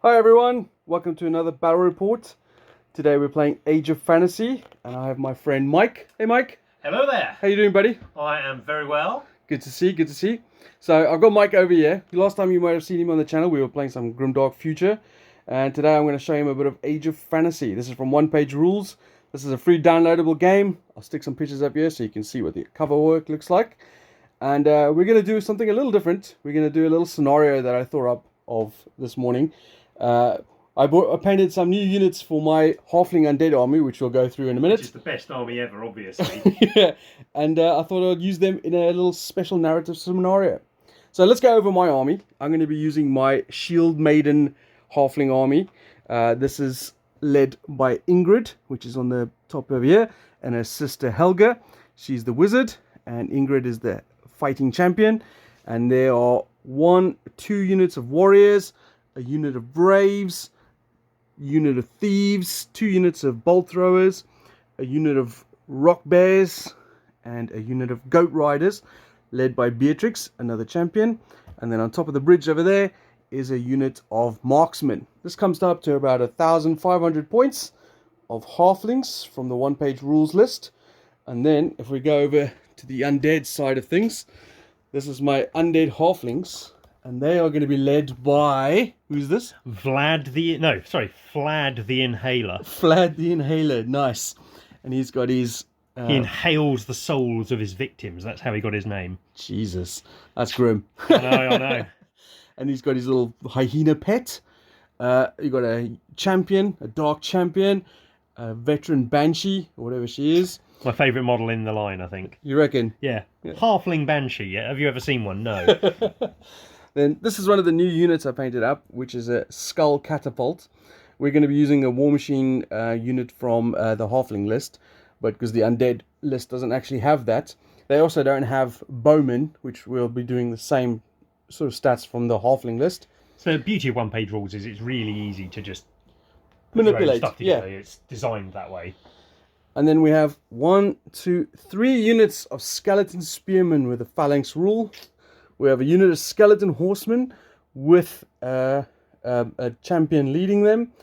Hi everyone, welcome to another battle report. Today we're playing Age of Fantasy and I have my friend Mike. Hey Mike. Hello there. How you doing, buddy? I am very well. Good to see, good to see. So I've got Mike over here. Last time you might have seen him on the channel, we were playing some Grimdark Future. And today I'm going to show him a bit of Age of Fantasy. This is from One Page Rules. This is a free downloadable game. I'll stick some pictures up here so you can see what the cover work looks like. And we're going to do something a little different. We're going to do a little scenario that I thought up of this morning. I painted some new units for my Halfling Undead army, which we'll go through in a minute. Which is the best army ever, obviously. Yeah, and I thought I'd use them in a little special narrative scenario. So let's go over my army. I'm going to be using my Shieldmaiden Halfling army. This is led by Ingrid, which is on the top over here, and her sister Helga. She's the wizard, and Ingrid is the fighting champion. And there are 2 units of warriors, a unit of braves, unit of thieves, 2 units of bolt throwers, a unit of rock bears, and a unit of goat riders, led by Beatrix, another champion. And then on top of the bridge over there is a unit of marksmen. This comes up to about 1,500 points of halflings from the One Page Rules list. And then if we go over to the undead side of things, this is my undead halflings. And they are going to be led by... Who's this? Flad the Inhaler. Flad the Inhaler, nice. And he's got his... He inhales the souls of his victims. That's how he got his name. Jesus, that's grim. I know. And he's got his little hyena pet. You got a champion, a dark champion, a veteran banshee, or whatever she is. My favourite model in the line, I think. You reckon? Yeah. Halfling banshee. Yeah. Have you ever seen one? No. Then this is one of the new units I painted up, which is a skull catapult. We're going to be using a war machine unit from the halfling list, but because the undead list doesn't actually have that. They also don't have bowmen, which we'll be doing the same sort of stats from the halfling list. So the beauty of One Page Rules is it's really easy to just manipulate stuff together. Yeah. It's designed that way. And then we have 3 units of skeleton spearmen with a phalanx rule. We have a unit of skeleton horsemen with a champion leading them.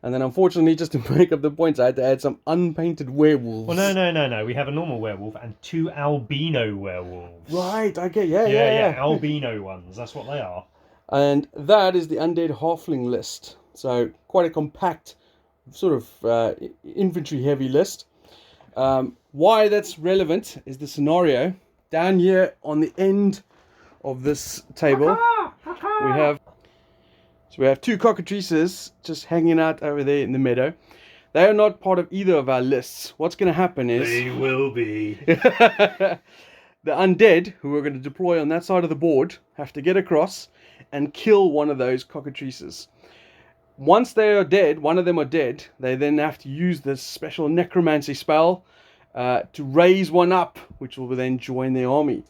And then unfortunately, just to break up the points, I had to add some unpainted werewolves. Well, no. We have a normal werewolf and 2 albino werewolves. Right, okay, yeah. Albino ones, that's what they are. And that is the undead halfling list. So quite a compact, sort of infantry heavy list. Why that's relevant is the scenario. Down here on the end of this table, we have 2 cockatrices just hanging out over there in the meadow. They are not part of either of our lists. What's going to happen is... They will be. The undead, who we're going to deploy on that side of the board, have to get across and kill one of those cockatrices. Once they are dead, one of them are dead, they then have to use this special necromancy spell to raise one up, which will then join their army.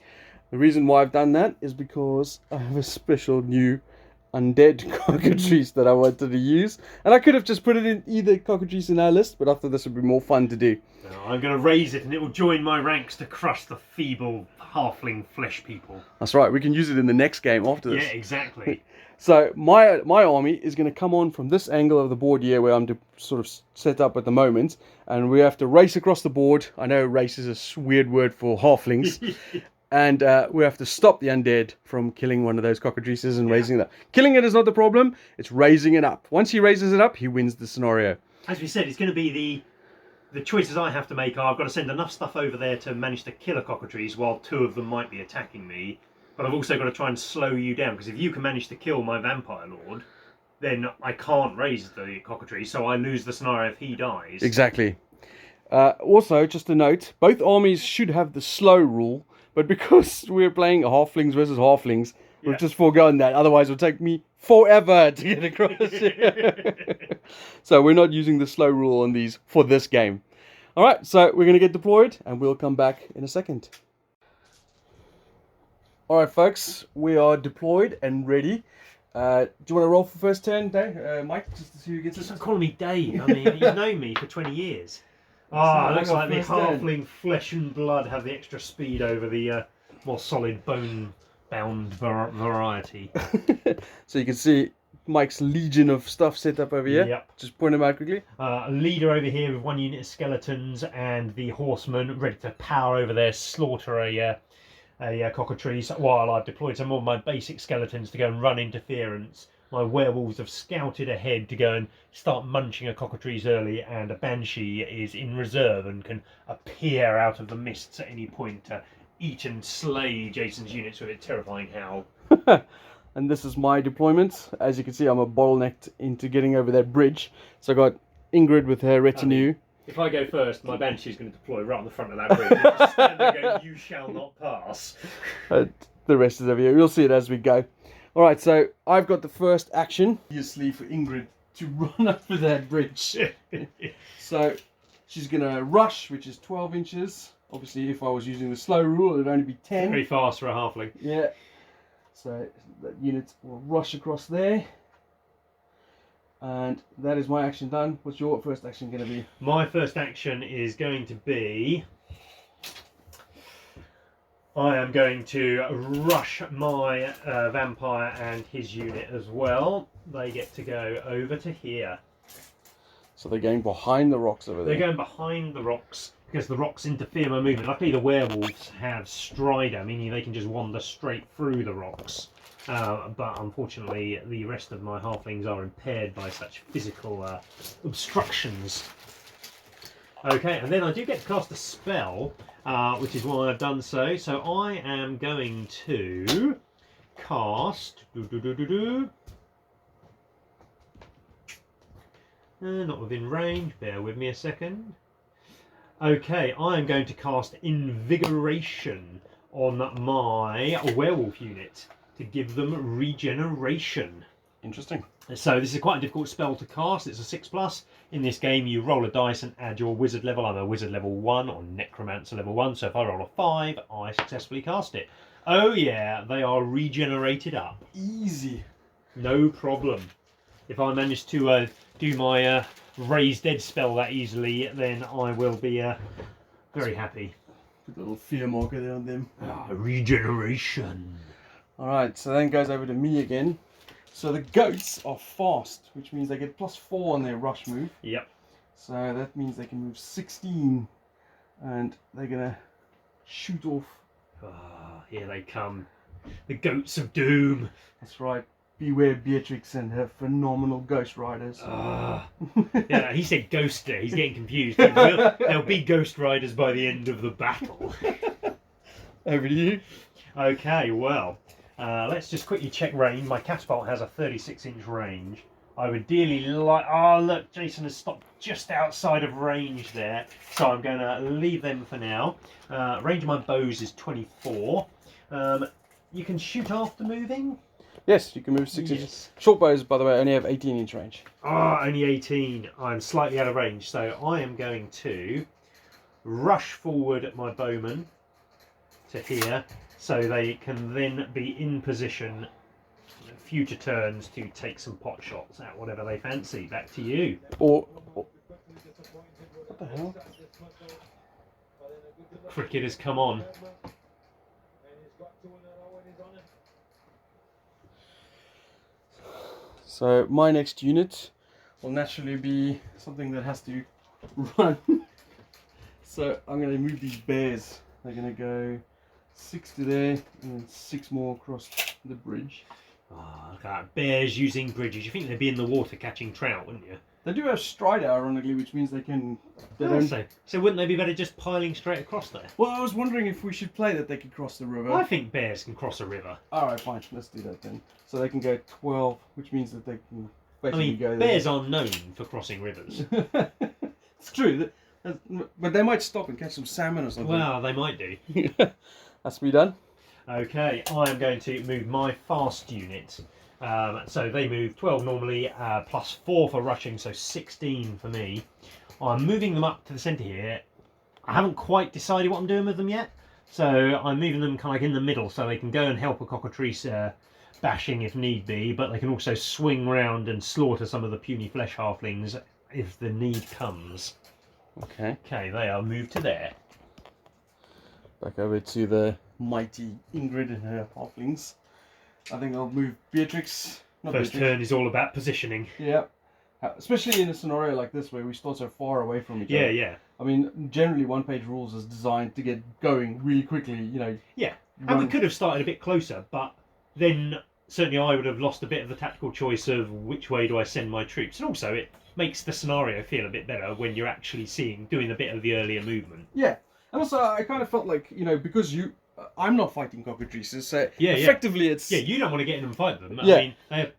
The reason why I've done that is because I have a special new undead cockatrice that I wanted to use. And I could have just put it in either cockatrice in our list, but I thought this would be more fun to do. No, I'm going to raise it and it will join my ranks to crush the feeble halfling flesh people. That's right, we can use it in the next game after this. Yeah, exactly. So my army is going to come on from this angle of the board here where I'm sort of set up at the moment. And we have to race across the board. I know race is a weird word for halflings. And we have to stop the undead from killing one of those cockatrices and raising it up. Killing it is not the problem. It's raising it up. Once he raises it up, he wins the scenario. As we said, it's going to be the choices I have to make are I've got to send enough stuff over there to manage to kill a cockatrice while 2 of them might be attacking me. But I've also got to try and slow you down, because if you can manage to kill my vampire lord, then I can't raise the cockatrice, so I lose the scenario if he dies. Exactly. Also, just a note, both armies should have the slow rule. But because we're playing halflings versus halflings, we've just foregone that. Otherwise, it would take me forever to get across. So we're not using the slow rule on these for this game. All right, so we're going to get deployed, and we'll come back in a second. All right, folks, we are deployed and ready. Do you want to roll for first turn, Dave? Mike, just to see who gets it? Stop calling me Dave. I mean, you've known me for 20 years. Ah, looks like the halfling flesh and blood have the extra speed over the more solid bone-bound variety. So you can see Mike's legion of stuff set up over here. Yep. Just point them out quickly. A leader over here with 1 unit of skeletons, and the horsemen ready to power over there, slaughter a cockatrice, while I've deployed some more of my basic skeletons to go and run interference. My werewolves have scouted ahead to go and start munching a cockatrice early, and a banshee is in reserve and can appear out of the mists at any point to eat and slay Jason's units with a terrifying howl. And this is my deployment. As you can see, I'm a bottlenecked into getting over that bridge. So I got Ingrid with her retinue. If I go first, my banshee's going to deploy right on the front of that bridge. Just stand there going, "You shall not pass." The rest is over here. We'll see it as we go. All right, so I've got the first action. Obviously for Ingrid to run over that bridge. So she's going to rush, which is 12 inches. Obviously, if I was using the slow rule, it would only be 10. Very fast for a halfling. Yeah. So that unit will rush across there. And that is my action done. What's your first action going to be? My first action is going to be... I am going to rush my vampire and his unit as well. They get to go over to here. So they're going behind the rocks over there. They're going behind the rocks because the rocks interfere my movement. Luckily the werewolves have strider, meaning they can just wander straight through the rocks. But unfortunately the rest of my halflings are impaired by such physical obstructions. Okay, and then I do get to cast a spell, which is why I've done so. So I am going to cast... not within range, bear with me a second. Okay, I am going to cast Invigoration on my werewolf unit to give them regeneration. Interesting. So this is quite a difficult spell to cast. It's a 6+. In this game you roll a dice and add your wizard level. I'm a wizard level 1 or necromancer level 1, so if I roll a 5 I successfully cast it. Oh yeah, they are regenerated up. Easy. No problem. If I manage to do my raise dead spell that easily, then I will be very happy. Put a little fear marker there on them. Regeneration. Alright, so then it goes over to me again. So the goats are fast, which means they get +4 on their rush move. Yep. So that means they can move 16. And they're going to shoot off. Ah, here they come. The goats of doom. That's right. Beware Beatrix and her phenomenal ghost riders. Yeah, he said ghost there. He's getting confused. There'll be ghost riders by the end of the battle. Over to you. Okay, well, let's just quickly check range. My catapult has a 36-inch range. I would dearly like... Oh, look, Jason has stopped just outside of range there. So I'm going to leave them for now. Range of my bows is 24. You can shoot after moving? Yes, you can move 6 inches. Short bows, by the way, only have 18-inch range. Ah, only 18. I'm slightly out of range, so I am going to rush forward my bowmen to here, so they can then be in position future turns to take some pot shots at whatever they fancy. Back to you. Or what the hell? Cricket has come on. So my next unit will naturally be something that has to run. So I'm going to move these bears. They're going to go 6 to there and then 6 more across the bridge. Oh, look at that. Bears using bridges. You think they'd be in the water catching trout, wouldn't you? They do have strider, ironically, which means they can... So wouldn't they be better just piling straight across there? Well, I was wondering if we should play that they could cross the river. I think bears can cross a river. Alright, fine. Let's do that then. So they can go 12, which means that they can basically go there. Bears are known for crossing rivers. It's true. But they might stop and catch some salmon or something. Well, they might do. That's me done. Okay, I am going to move my fast unit. So they move 12 normally, +4 for rushing, so 16 for me. I'm moving them up to the centre here. I haven't quite decided what I'm doing with them yet, so I'm moving them kind of like in the middle so they can go and help a cockatrice bashing if need be, but they can also swing round and slaughter some of the puny flesh halflings if the need comes. Okay. Okay, they are moved to there. Back over to the mighty Ingrid and her halflings. I think I'll move Beatrix Not First very big. turn is all about positioning. Yeah. Especially in a scenario like this where we start so far away from each Yeah, other. yeah. I mean, generally one-page rules is designed to get going really quickly, you know. Yeah, and we could have started a bit closer, but then certainly I would have lost a bit of the tactical choice of which way do I send my troops. And also it makes the scenario feel a bit better when you're actually doing a bit of the earlier movement. Yeah. And also, I kind of felt like, you know, because I'm not fighting cockatrices, so Yeah, effectively it's... Yeah, you don't want to get in and fight them. Yeah. I mean, they're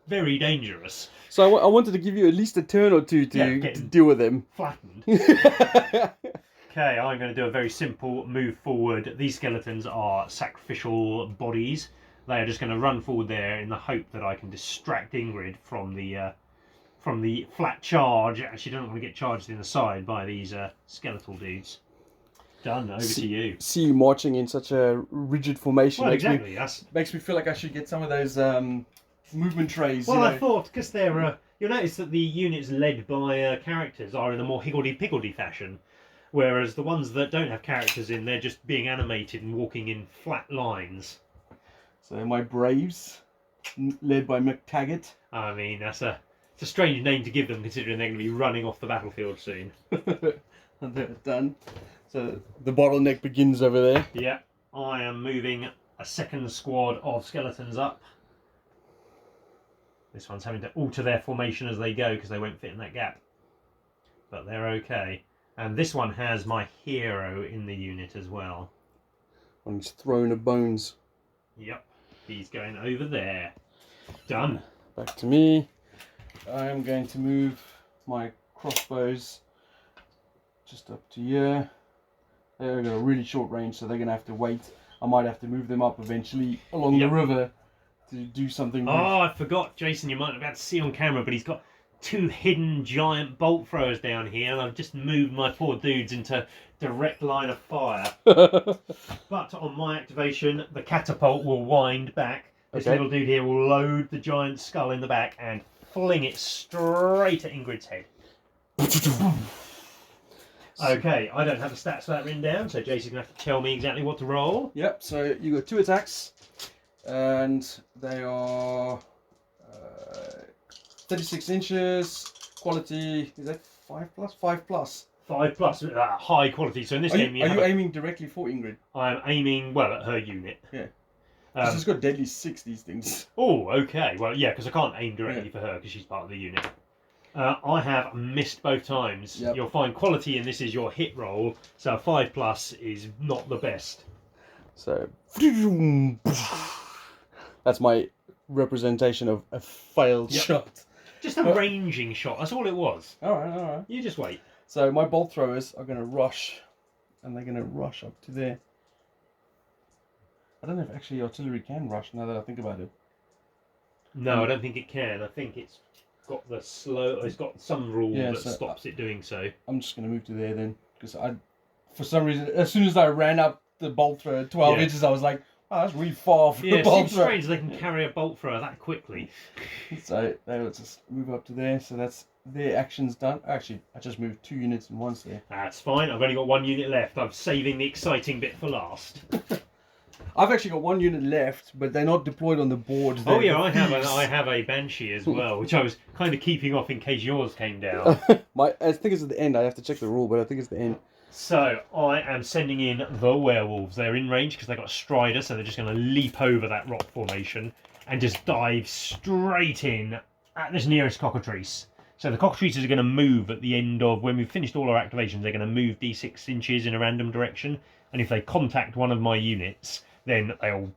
very dangerous. So I wanted to give you at least a turn or two to deal with them. Flattened. Okay, I'm going to do a very simple move forward. These skeletons are sacrificial bodies. They are just going to run forward there in the hope that I can distract Ingrid from the flat charge. She doesn't want to get charged in the side by these skeletal dudes. Done. Over to you. See you marching in such a rigid formation. Well, exactly. Makes me feel like I should get some of those movement trays. Well, I thought because they're you'll notice that the units led by characters are in a more higgledy-piggledy fashion, whereas the ones that don't have characters in, they're just being animated and walking in flat lines. So my Braves, led by McTaggart. I mean, it's a strange name to give them, considering they're going to be running off the battlefield soon. And they're done. So the bottleneck begins over there. Yeah, I am moving a second squad of skeletons up. This one's having to alter their formation as they go because they won't fit in that gap. But they're okay. And this one has my hero in the unit as well. On his throne of bones. Yep, he's going over there. Done. Back to me. I am going to move my crossbows just up to here. They've got a really short range, so they're going to have to wait. I might have to move them up eventually along the river to do something. Oh, I forgot, Jason, you might not be able to see on camera, but he's got 2 hidden giant bolt throwers down here, and I've just moved my poor dudes into direct line of fire. But on my activation, the catapult will wind back. This little dude here will load the giant skull in the back and fling it straight at Ingrid's head. Okay, I don't have the stats for that written down, so Jason's going to have to tell me exactly what to roll. Yep, so you got 2 attacks, and they are 36 inches, quality, is that 5 plus? 5 plus. 5 plus, high quality. So in this game, are you aiming directly for Ingrid? I'm aiming, well, at her unit. Yeah. Because it's got deadly 6, these things. Oh, okay. Well, yeah, because I can't aim directly for her because she's part of the unit. I have missed both times. Yep. You'll find quality in this is your hit roll, so 5 plus is not the best. So, that's my representation of a failed shot. Just a ranging shot, that's all it was. Alright. You just wait. So my bolt throwers are going to rush, and they're going to rush up to there. I don't know if actually artillery can rush now that I think about it. No, I don't think it can. I think it's got it's got some rule that stops it doing so. I'm just going to move to there then, because for some reason, as soon as I ran up the bolt thrower 12 inches, I was like, oh, that's really far for a bolt thrower. It's strange they can carry a bolt thrower that quickly. So let's just move up to there. So that's their actions done. Actually, I just moved 2 units in once there. That's fine. I've only got 1 unit left. I'm saving the exciting bit for last. I've actually got 1 unit left, but they're not deployed on the board. Oh yeah, I have a Banshee as well, which I was kind of keeping off in case yours came down. I think it's at the end. I have to check the rule, but I think it's the end. So I am sending in the werewolves. They're in range because they've got a strider, so they're just going to leap over that rock formation and just dive straight in at this nearest cockatrice. So the cockatrices are going to move at the end of, when we've finished all our activations, they're going to move d6 inches in a random direction, and if they contact one of my units, then they'll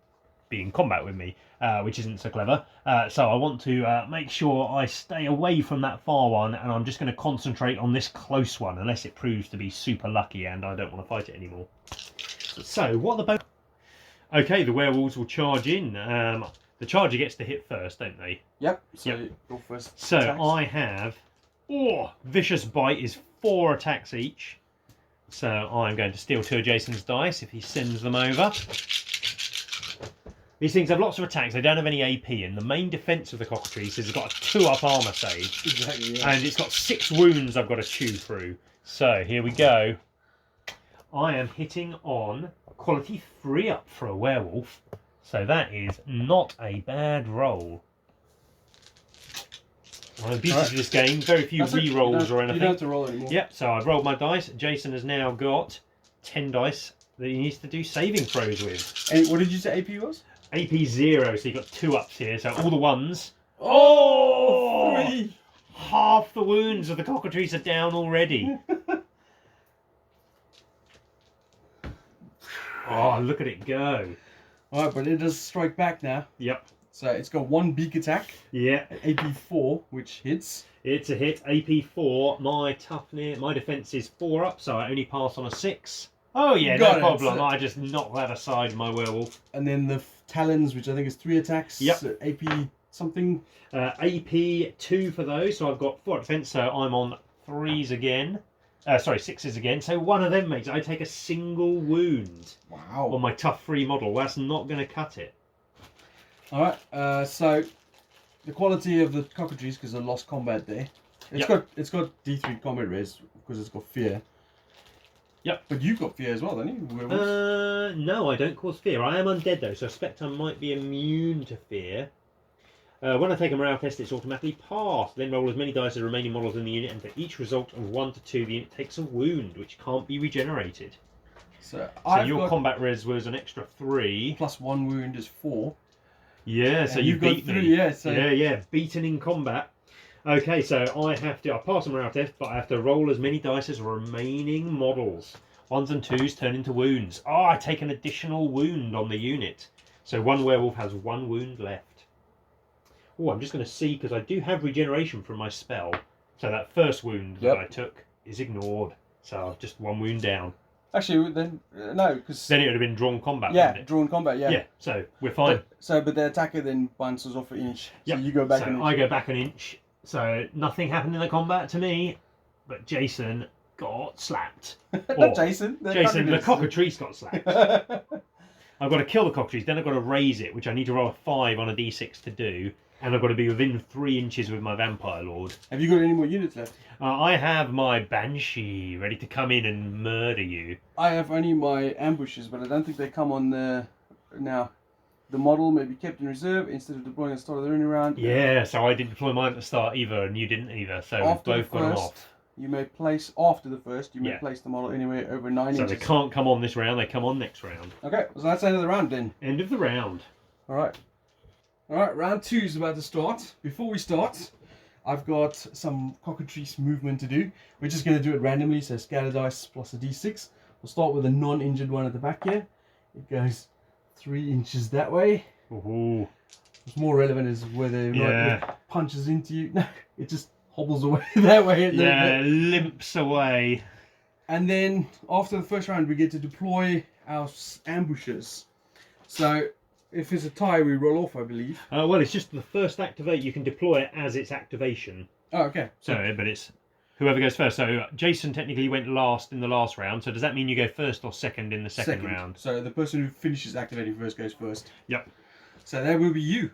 be in combat with me, which isn't so clever. So I want to make sure I stay away from that far one, and I'm just going to concentrate on this close one, unless it proves to be super lucky and I don't want to fight it anymore. So, what the... Okay, the werewolves will charge in. The charger gets to hit first, don't they? Yep. So go first. So attacks. I have... Vicious Bite is 4 attacks each. So I'm going to steal 2 of Jason's dice if he sends them over. These things have lots of attacks. They don't have any AP, and the main defense of the cockatrice is it's got a 2-up armor save. Exactly, yeah. And it's got 6 wounds I've got to chew through. So here we go. I am hitting on quality 3 up for a werewolf. So that is not a bad roll. The beauty of this game, very few re-rolls or anything. You don't have to roll anymore. Yep, so I've rolled my dice. Jason has now got 10 dice that he needs to do saving throws with. And what did you say AP was? AP 0, so you've got 2 ups here, so all the ones. Oh! 3! Half the wounds of the cockatrice are down already. Oh, look at it go. Alright, but it does strike back now. Yep. So it's got 1 beak attack. Yeah. AP 4, which hits. It's a hit. AP 4. My toughness, my defense is 4 up, so I only pass on a 6. Oh yeah, no problem. I just knock that aside, my werewolf. And then the talons, which I think is 3 attacks. Yep. So AP something. AP 2 for those, so I've got 4 defense, so I'm on 3s again. Sorry, 6s again. So one of them makes I take a single wound. Wow. On my tough 3 model. That's not going to cut it. Alright, so the quality of the cockatrice, because I lost combat there. It's got D3 combat res because it's got fear. Yep. But you've got fear as well, don't you? Werewolves? No, I don't cause fear. I am undead though, so I suspect I might be immune to fear. When I take a morale test, it's automatically passed. Then roll as many dice as remaining models in the unit, and for each result of 1 to 2, the unit takes a wound, which can't be regenerated. So your combat res was an extra 3. Plus 1 wound is 4. Yeah, so you beat me. 3, yeah. So... Yeah, beaten in combat. Okay, so I pass a morale test, but I have to roll as many dice as remaining models. 1s and 2s turn into wounds. Oh, I take an additional wound on the unit. So 1 werewolf has 1 wound left. Oh, I'm just going to see, because I do have regeneration from my spell. So that first wound that I took is ignored. So just 1 wound down. Actually, then, no, because... Then it would have been drawn combat, yeah, wouldn't it? drawn combat, yeah. Yeah, so we're fine. But the attacker then bounces off an inch. Yep. So you go back an inch. I go back an inch. So nothing happened in the combat to me, but Jason got slapped. Not Jason. The cockatrice got slapped. I've got to kill the cockatrice, then I've got to raise it, which I need to roll a 5 on a d6 to do. And I've got to be within 3 inches with my vampire lord. Have you got any more units left? I have my banshee ready to come in and murder you. I have only my ambushes, but I don't think they come on the... Now, the model may be kept in reserve instead of deploying at the start of the running round. Yeah, so I didn't deploy mine at the start either, and you didn't either. So we've both got them off. You may place, after the first, you may place the model anywhere over 9 inches. So they can't come on this round, they come on next round. Okay, so that's the end of the round then. End of the round. Alright. Alright, round 2 is about to start. Before we start, I've got some cockatrice movement to do. We're just going to do it randomly, so scatter dice plus a d6. We'll start with a non-injured one at the back here. It goes 3 inches that way. Ooh. What's more relevant is whether it punches into you. No, it just hobbles away that way. Limps away. And then after the first round, we get to deploy our ambushes. So if it's a tie, we roll off, I believe. Well, it's just the first activate. You can deploy it as its activation. Oh, okay. So, but it's whoever goes first. So Jason technically went last in the last round. So does that mean you go first or second in the second round? So the person who finishes activating first goes first. Yep. So that will be you.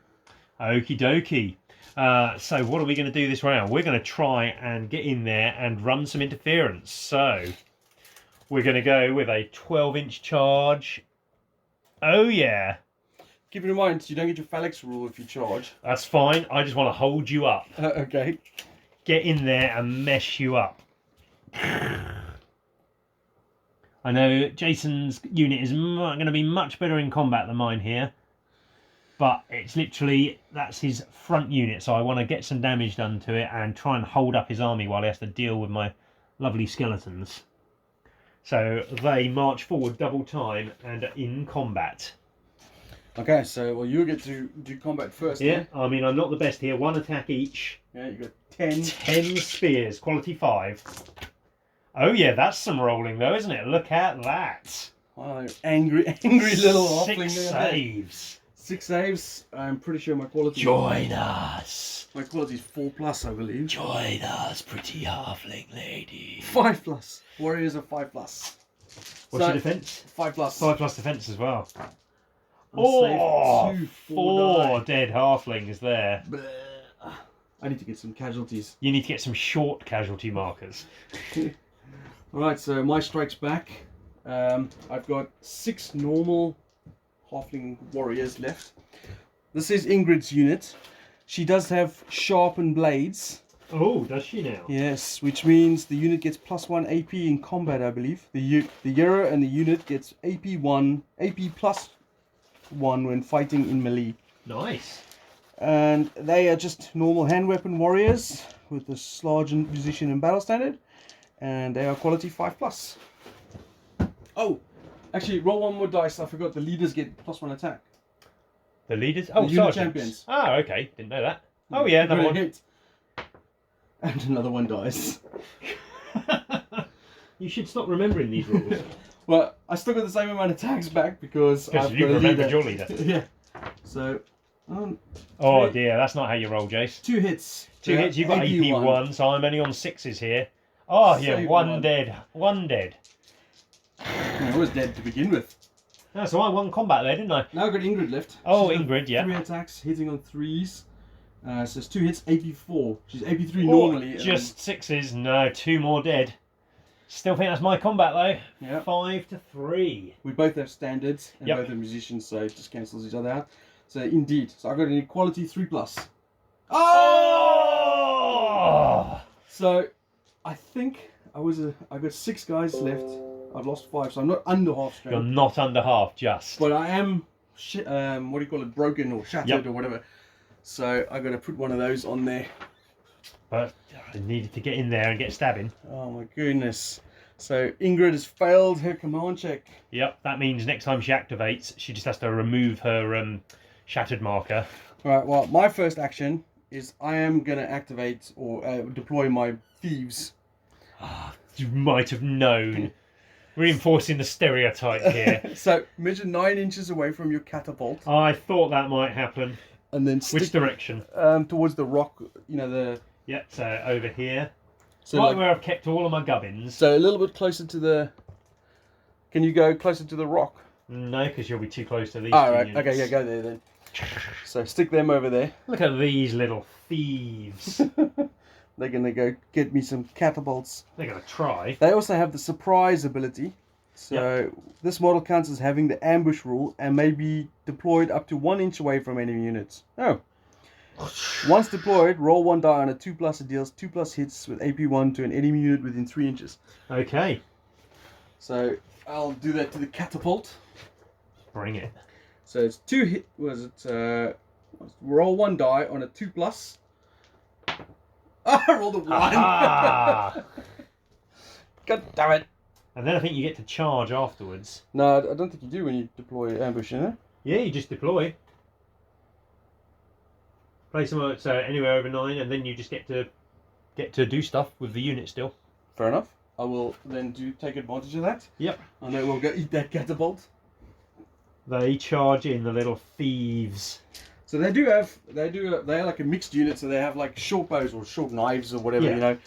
Okie dokie. So what are we going to do this round? We're going to try and get in there and run some interference. So we're going to go with a 12-inch charge. Oh yeah. Keep in mind, you don't get your phalanx rule if you charge. That's fine. I just want to hold you up. Okay. Get in there and mesh you up. I know Jason's unit is going to be much better in combat than mine here. But it's literally, that's his front unit. So I want to get some damage done to it and try and hold up his army while he has to deal with my lovely skeletons. So they march forward double time and are in combat. Okay, so well, you get to do combat first. Yeah, I mean, I'm not the best here. 1 attack each. Yeah, you got 10. 10 spears, quality 5. Oh yeah, that's some rolling though, isn't it? Look at that. Wow, angry little Halfling. 6 saves. 6 saves. I'm pretty sure my quality. Join us. My quality is 4+, I believe. Join us, pretty Halfling lady. 5+. Warriors are 5+. What's your defense? 5+. 5+ defense as well. Oh, 4 dead halflings there. Bleh. I need to get some casualties. You need to get some short casualty markers. Alright, so my strike's back. I've got 6 normal halfling warriors left. This is Ingrid's unit. She does have sharpened blades. Oh, does she now? Yes, which means the unit gets +1 AP in combat, I believe. The hero and the unit gets AP +1 when fighting in melee. Nice. And they are just normal hand weapon warriors with the sergeant position and battle standard, and they are quality 5+. Oh, actually, roll one more dice. I forgot the leaders get +1 attack. The leaders? Oh, the unit sergeants. champions. Oh, okay. Didn't know that. Oh, yeah, another one. Hit. And another one dies. You should stop remembering these rules. Well, I still got the same amount of tags back because I've you got a remembered leader. your leader. Yeah. So, Oh dear, that's not how you roll, Jace. 2 hits. Two hits, you've got AP1, so I'm only on 6s here. Oh, yeah, Save one one. dead. One dead. I was dead to begin with. Oh, so I won combat there, didn't I? Now I've got Ingrid left. Oh, She's got Ingrid, yeah. 3 attacks, hitting on 3s. So it's 2 hits, AP4. She's AP3 normally. Just 6s, no, 2 more dead. Still think that's my combat though. Yeah. 5 to 3. We both have standards and Yep. both are musicians, so it just cancels each other out. So indeed, so I got an equality 3+. Oh! So I think I got 6 guys left. I've lost 5, so I'm not under half You're strength. not under half, just. But I am what do you call it, broken or shattered Yep. or whatever. So I got to put one of those on there. But I needed to get in there and get stabbing. Oh my goodness. So Ingrid has failed her command check. Yep, that means next time she activates, she just has to remove her shattered marker. Alright, well, my first action is I am going to activate or deploy my thieves. You might have known. Reinforcing the stereotype here. So measure 9 inches away from your catapult. I thought that might happen. And then Which stick direction? towards the rock, the... Yep, so over here. So, Right like, where I've kept all of my gubbins. so a little bit closer to the... Can you go closer to the rock? No, because you'll be too close to these Oh, two right. units. Okay, yeah, go there then. So stick them over there. Look at these little thieves. They're going to go get me some catapults. They're going to try. They also have the surprise ability. So this model counts as having the ambush rule and may be deployed up to 1 inch away from enemy units. Oh. Once deployed, roll 1 die on a 2+. It deals 2+ hits with AP1 to an enemy unit within 3 inches. Okay. So I'll do that to the catapult. Bring it. So it's 2 hit. Roll 1 die on a 2+. I rolled a 1. Ah! God damn it. And then I think you get to charge afterwards. No, I don't think you do when you deploy ambush, you know? Yeah, you just deploy. Place them so anywhere over 9, and then you just get to do stuff with the unit still. Fair enough. I will then take advantage of that. Yep. And then we'll go eat that catapult. They charge in, the little thieves. So they're like a mixed unit, so they have like short bows or short knives or whatever, Yeah. you know.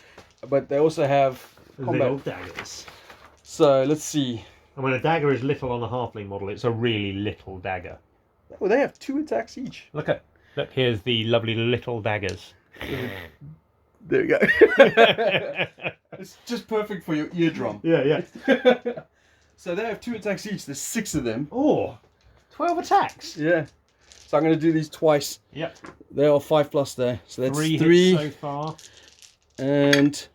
But they also have combat. Little daggers. So let's see. And when a dagger is little on a halfling model, it's a really little dagger. Oh, they have 2 attacks each. Look, here's the lovely little daggers. There we go. It's just perfect for your eardrum. Yeah. So they have 2 attacks each. There's 6 of them. Oh, 12 attacks. Yeah. So I'm going to do these twice. Yep. They are 5+ there. So that's 3 3 hits so far. and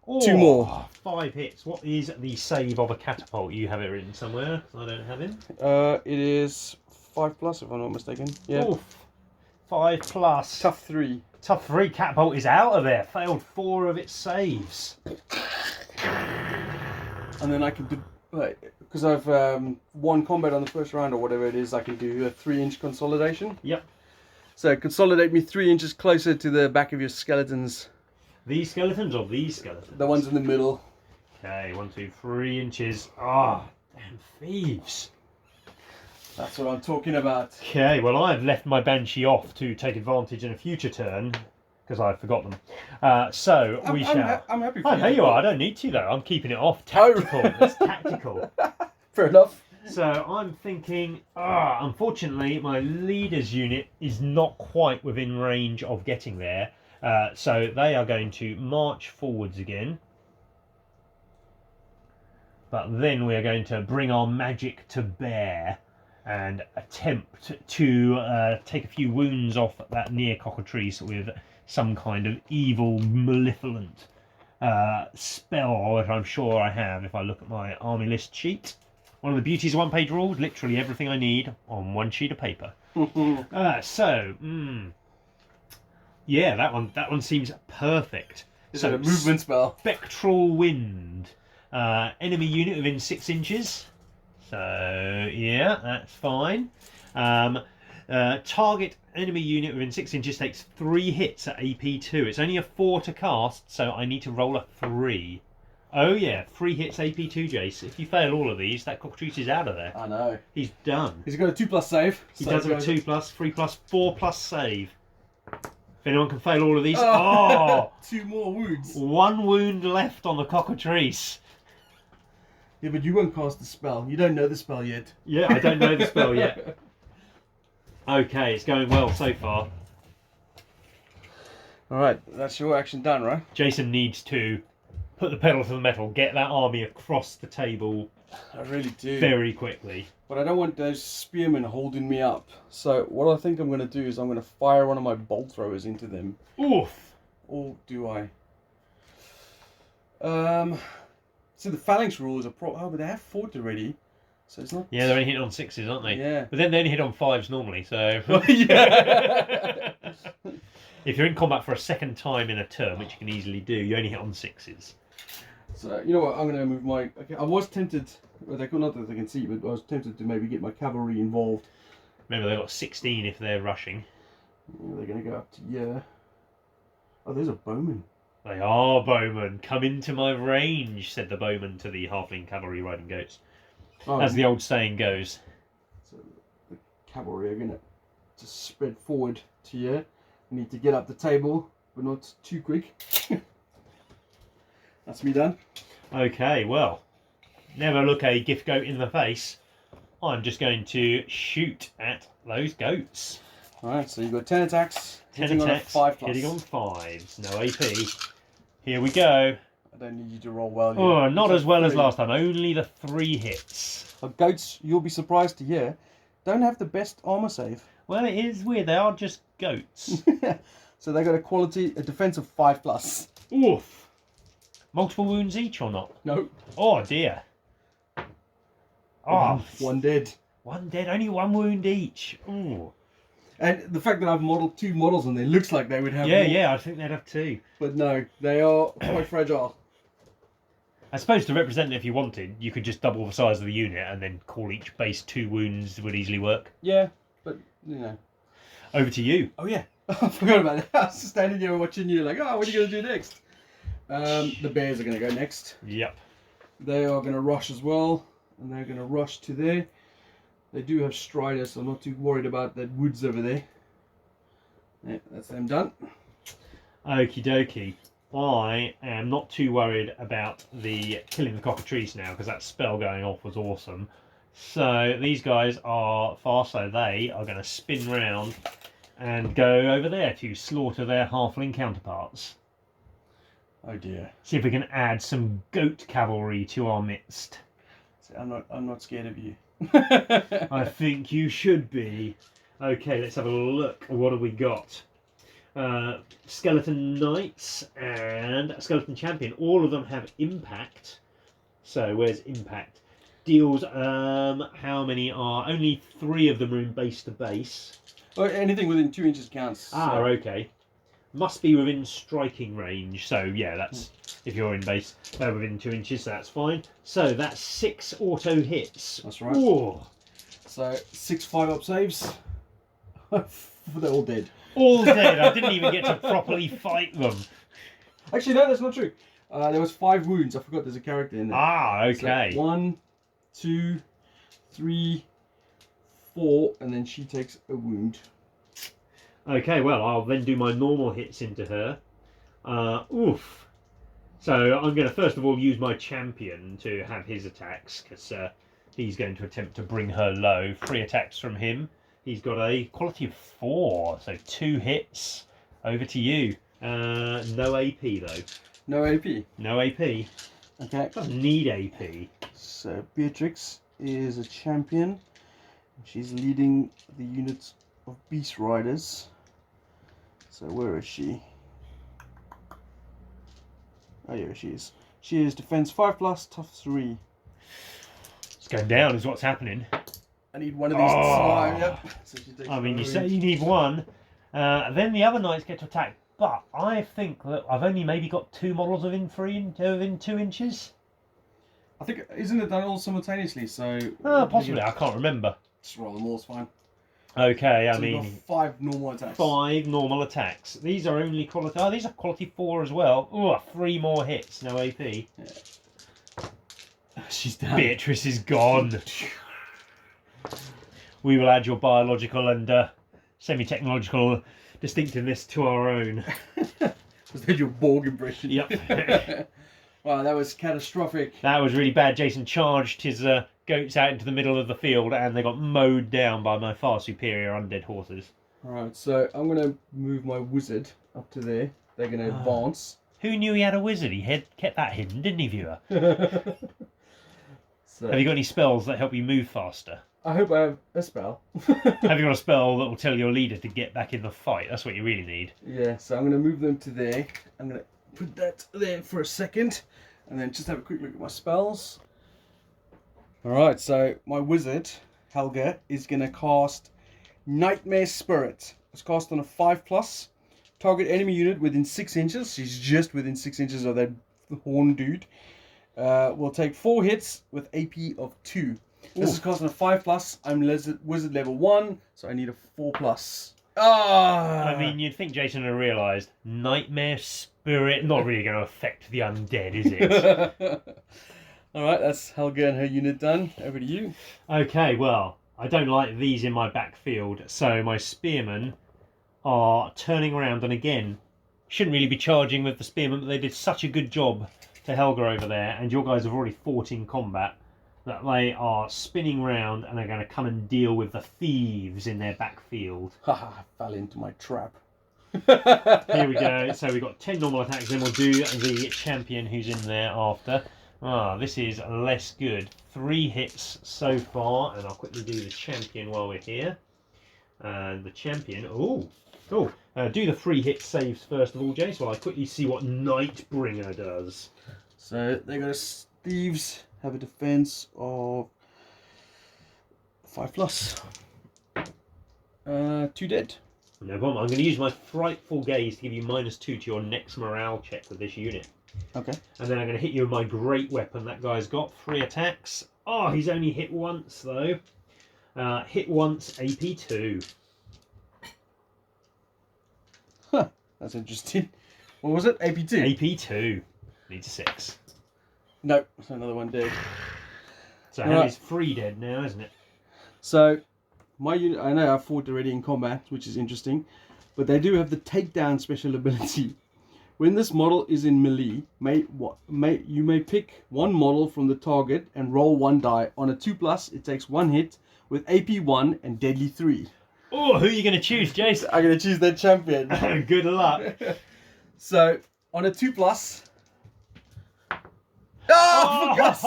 Oh, 2 more. 5 hits. What is the save of a catapult? You have it written somewhere. I don't have it. It is 5+, if I'm not mistaken. Yeah. Oof. 5+. Tough 3. Tough 3 catapult is out of there. Failed 4 of its saves. And then I can do, because I've won combat on the first round or whatever it is, I can do a 3-inch consolidation. Yep. So consolidate me 3 inches closer to the back of your skeletons. These skeletons or these skeletons? The ones in the middle. Okay, 1, 2, 3 inches. Ah, damn thieves. That's what I'm talking about. Okay, well I've left my Banshee off to take advantage in a future turn because I forgot them. So we shall. I'm happy for Oh, you. there you are. I don't need to though. I'm keeping it off. Tactical. It's tactical. Fair enough. So I'm thinking. Unfortunately, my leader's unit is not quite within range of getting there. So they are going to march forwards again. But then we are going to bring our magic to bear and attempt to take a few wounds off that near cockatrice with some kind of evil, malevolent spell, which I'm sure I have if I look at my army list sheet. One of the beauties of one-page rules, literally everything I need on one sheet of paper. Yeah, that one seems perfect. Is it a movement spell? Spectral wind. Enemy unit within 6 inches. So yeah, that's fine. Target enemy unit within 6 inches takes 3 hits at AP2. It's only a 4 to cast, so I need to roll a 3. Oh yeah, 3 hits AP2, Jace. If you fail all of these, that cockatrice is out of there. I know. He's done. He's got a 2+ save. He does have a 2+, 3+, 4+ save. If anyone can fail all of these, 2 more wounds. 1 wound left on the cockatrice. Yeah, but you won't cast the spell. You don't know the spell yet. Yeah, I don't know the spell yet. Okay, it's going well so far. Alright, that's your action done, right? Jason needs to put the pedal to the metal, get that army across the table I really do. very quickly. But I don't want those spearmen holding me up. So what I think I'm going to do is I'm going to fire one of my bolt throwers into them. Oof! Or do I? So the phalanx rule is a problem. Oh, but they have fought already. So it's not... Yeah, they're only hitting on 6s, aren't they? Yeah. But then they only hit on 5s normally, so... Yeah. If you're in combat for a second time in a turn, which you can easily do, you only hit on 6s. So, you know what, I'm going to move my... Okay, I was tempted, well, not that they can see, but I was tempted to maybe get my cavalry involved. Remember, they've got 16 if they're rushing. Yeah, they're going to go up to here. Oh, there's a bowman. They are bowmen. Come into my range, said the bowman to the halfling cavalry riding goats. Oh, As the old saying goes. So the cavalry are going to just spread forward to here. I need to get up the table, but not too quick. That's me done. Okay, well, never look a gift goat in the face. I'm just going to shoot at those goats. Alright, so you've got 10 attacks. 10 hitting attacks, on a 5+. hitting on 5s, no AP. Here we go. I don't need you to roll well here. Oh, not as well as 3. last time, only the 3 hits. Goats, you'll be surprised to hear, don't have the best armor save. Well, it is weird, they are just goats. So they got a defense of 5+. Oof. Multiple wounds each or not? No. Oh dear. Oh, One dead. 1 dead, only 1 wound each. Ooh. And the fact that I've modeled 2 models on there looks like they would have more. Yeah, I think they'd have 2. But no, they are quite fragile. I suppose to represent it, if you wanted, you could just double the size of the unit and then call each base 2 wounds would easily work. Yeah, but, you know. Over to you. Oh yeah, I forgot about it. I was standing there watching you like, oh, what are you going to do next? The bears are going to go next. Yep. They are going to rush as well. And they're going to rush to there. They do have Strider, so I'm not too worried about that woods over there. Yeah, that's them done. Okie dokie. I am not too worried about the killing the cockatrice now, because that spell going off was awesome. So these guys are fast, so they are going to spin round and go over there to slaughter their halfling counterparts. Oh dear. See if we can add some goat cavalry to our midst. I'm not scared of you. I think you should be. Okay, let's have a look. What have we got? Skeleton Knights and Skeleton Champion. All of them have impact. So where's impact? Deals, how many are? Only 3 of them are in base to base. Oh, anything within 2 inches counts. Ah, so. okay. Must be within striking range. So yeah, that's if you're in base, they're within 2 inches, so that's fine. So that's 6 auto hits. That's right. Ooh. So 6 5-up saves. They're all dead. All dead. I didn't even get to properly fight them. Actually, no, that's not true. There was 5 wounds. I forgot there's a character in there. Ah, okay. So 1, 2, 3, 4, and then she takes a wound. Okay, well, I'll then do my normal hits into her. Oof. So I'm going to first of all use my champion to have his attacks, because he's going to attempt to bring her low. 3 attacks from him. He's got a quality of 4, so 2 hits. Over to you. No AP though. No AP. No AP. Okay. Doesn't need AP. So Beatrix is a champion. She's leading the units of beast riders. So where is she? Oh yeah, she is. She is defense 5+, tough 3. It's going down is what's happening. I need one of these to survive. Yep. So she takes I mean, you another say inch. you need one. Then the other knights get to attack. But I think that I've only maybe got 2 models within 2 inches. I think, isn't it done all simultaneously? So Possibly, I can't remember. just roll them all, it's fine. Okay, I So you've mean, got 5 normal attacks. 5 normal attacks. These are only quality. Oh, these are quality 4 as well. Oh, 3 more hits, no AP. Yeah. She's down. Beatrice is gone. We will add your biological and semi-technological distinctiveness to our own. Was that your Borg impression? Yep. Wow, that was catastrophic. That was really bad. Jason charged his goats out into the middle of the field and they got mowed down by my far superior undead horses. Alright, so I'm going to move my wizard up to there. They're going to advance. Who knew he had a wizard? He kept that hidden, didn't he, viewer? So, Have you got any spells that help you move faster? I hope I have a spell. Have you got a spell that will tell your leader to get back in the fight? That's what you really need. Yeah, so I'm going to move them to there. I'm going to put that there for a second. And then just have a quick look at my spells. Alright, so my wizard, Helga, is going to cast Nightmare Spirit. It's cast on a 5+. Target enemy unit within 6 inches. She's just within 6 inches of that horn dude. Will take 4 hits with AP of 2. This is cast on a 5+. I'm wizard level 1, so I need a 4+. Ah! I mean, you'd think Jason had realised Nightmare Spirit not really going to affect the undead, is it? Alright, that's Helga and her unit done. Over to you. Okay, well, I don't like these in my backfield, so my spearmen are turning around, and again, shouldn't really be charging with the spearmen, but they did such a good job to Helga over there, and your guys have already fought in combat, that they are spinning round and are going to come and deal with the thieves in their backfield. Haha, fell into my trap. Here we go. So we've got 10 normal attacks, then we'll do the champion who's in there after. This is less good. 3 hits so far, and I'll quickly do the champion while we're here. And the champion, do the 3 hit saves first of all, Jace, while I quickly see what Nightbringer does. So they got thieves have a defense of 5+. 2 dead. No problem. I'm going to use my Frightful Gaze to give you -2 to your next morale check with this unit. Okay. And then I'm going to hit you with my great weapon. That guy's got 3 attacks. Oh, he's only hit once though. Hit once, AP 2. Huh, that's interesting. What was it? AP 2? AP 2. Needs a 6. No, so another one dead. So Harry's 3 dead now, isn't it? So, my unit, I know I've fought already in combat, which is interesting, but they do have the takedown special ability. When this model is in melee, you may pick one model from the target and roll 1 die. On a 2+, it takes 1 hit with AP 1 and deadly 3. Oh, who are you going to choose, Jace? I'm going to choose that champion. Good luck. So, on a 2+... Oh, for God's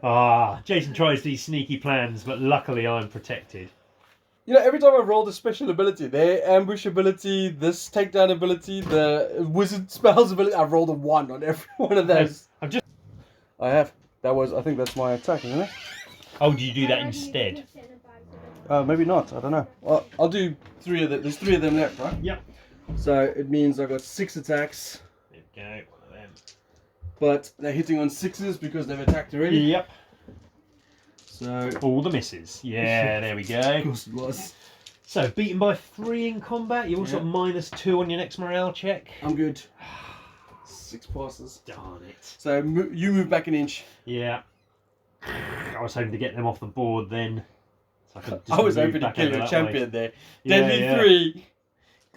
sake! Jason tries these sneaky plans, but luckily I'm protected. You know, every time I've rolled a special ability, their ambush ability, this takedown ability, the wizard spells ability, I've rolled a 1 on every one of those. I have. I think that's my attack, isn't it? Oh, do you do that instead? Maybe not, I don't know. Well, I'll do 3 of them. There's 3 of them left, right? Yep. So it means I've got 6 attacks. There we go, one of them. But they're hitting on 6s because they've attacked already. Yep. So all the misses. Yeah, there we go. of course it was. So beaten by 3 in combat. You also got -2 on your next morale check. I'm good. 6 passes. Darn it. So you move back an inch. Yeah. I was hoping to get them off the board then. So I was hoping to kill your champion there. Deadly 3.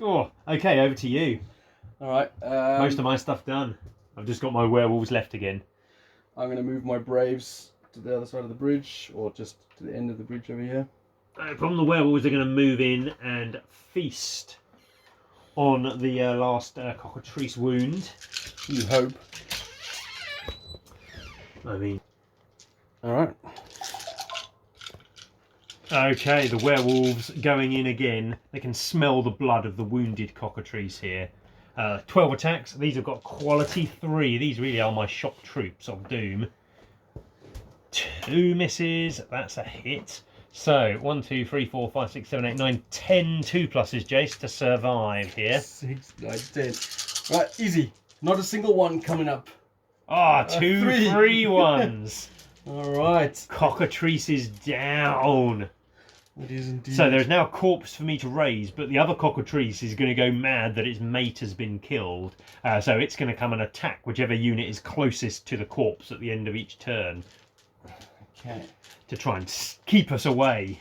Oh, okay, over to you. Alright. Most of my stuff done. I've just got my werewolves left again. I'm going to move my braves to the other side of the bridge, or just to the end of the bridge over here. From the werewolves are going to move in and feast on the last cockatrice wound. You hope. I mean... Alright. Okay, the werewolves going in again. They can smell the blood of the wounded cockatrice here. 12 attacks. These have got quality 3. These really are my shock troops of doom. 2 misses. That's a hit. So 1, 2, 3, 4, 5, 6, 7, 8, 9, 10 2 pluses, Jace, to survive here. 6, 9, 10. Right, easy. Not a single one coming up. Ah, 2 3. free ones. All right. Cockatrice is down. It is indeed. So there's now a corpse for me to raise, but the other cockatrice is going to go mad that its mate has been killed. So it's going to come and attack whichever unit is closest to the corpse at the end of each turn. Okay. To try and keep us away.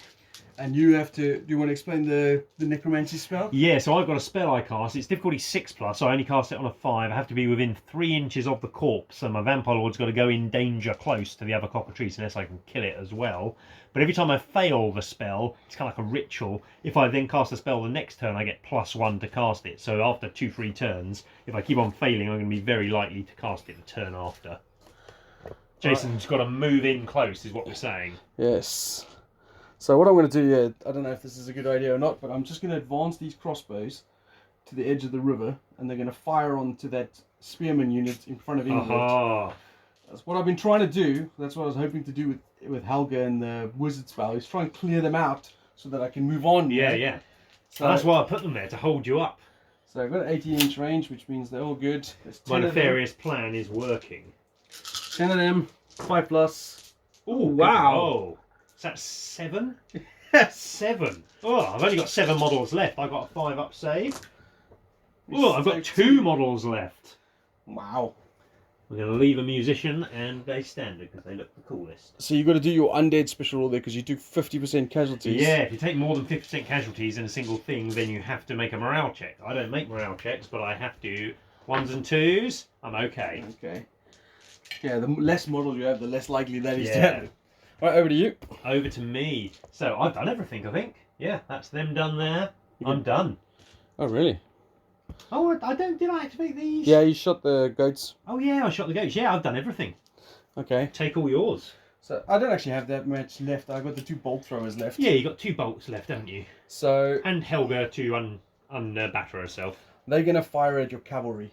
And you have to. Do you want to explain the necromancy spell? Yeah, so I've got a spell I cast. It's difficulty 6+, so I only cast it on a 5. I have to be within 3 inches of the corpse, so my vampire lord's got to go in danger close to the other cockatrice unless I can kill it as well. But every time I fail the spell, it's kind of like a ritual. If I then cast the spell the next turn, I get +1 to cast it. So after 2 free turns, if I keep on failing, I'm going to be very likely to cast it the turn after. Jason's got to move in close, is what we're saying. Yes. So what I'm going to do here, I don't know if this is a good idea or not, but I'm just going to advance these crossbows to the edge of the river, and they're going to fire onto that spearman unit in front of England. That's what I've been trying to do. That's what I was hoping to do with Helga and the wizard spell, is try and clear them out so that I can move on. Yeah. So that's why I put them there, to hold you up. So I've got an 18-inch range, which means they're all good. My nefarious plan is working. 10 of them, 5+. Oh, wow. Oh. Is that 7? Yes. 7. Oh, I've only got 7 models left. I've got a 5-up save. Oh, I've got 2 models left. Wow. We're going to leave a musician and a standard because they look the coolest. So you've got to do your undead special rule there because you took 50% casualties. Yeah, if you take more than 50% casualties in a single thing, then you have to make a morale check. I don't make morale checks, but I have to. 1s and 2s, I'm okay. Okay. Yeah, the less models you have, the less likely that is to happen. Right, over to you. Over to me. So I've done everything, I think. Yeah, that's them done there. I'm done. Oh, really? Oh, I don't. Did I activate these? Yeah, you shot the goats. Oh yeah, I shot the goats. Yeah, I've done everything. Okay. Take all yours. So I don't actually have that much left. I've got the 2 bolt throwers left. Yeah, you got 2 bolts left, haven't you? So And Helga to unbatter herself. they're gonna fire at your cavalry.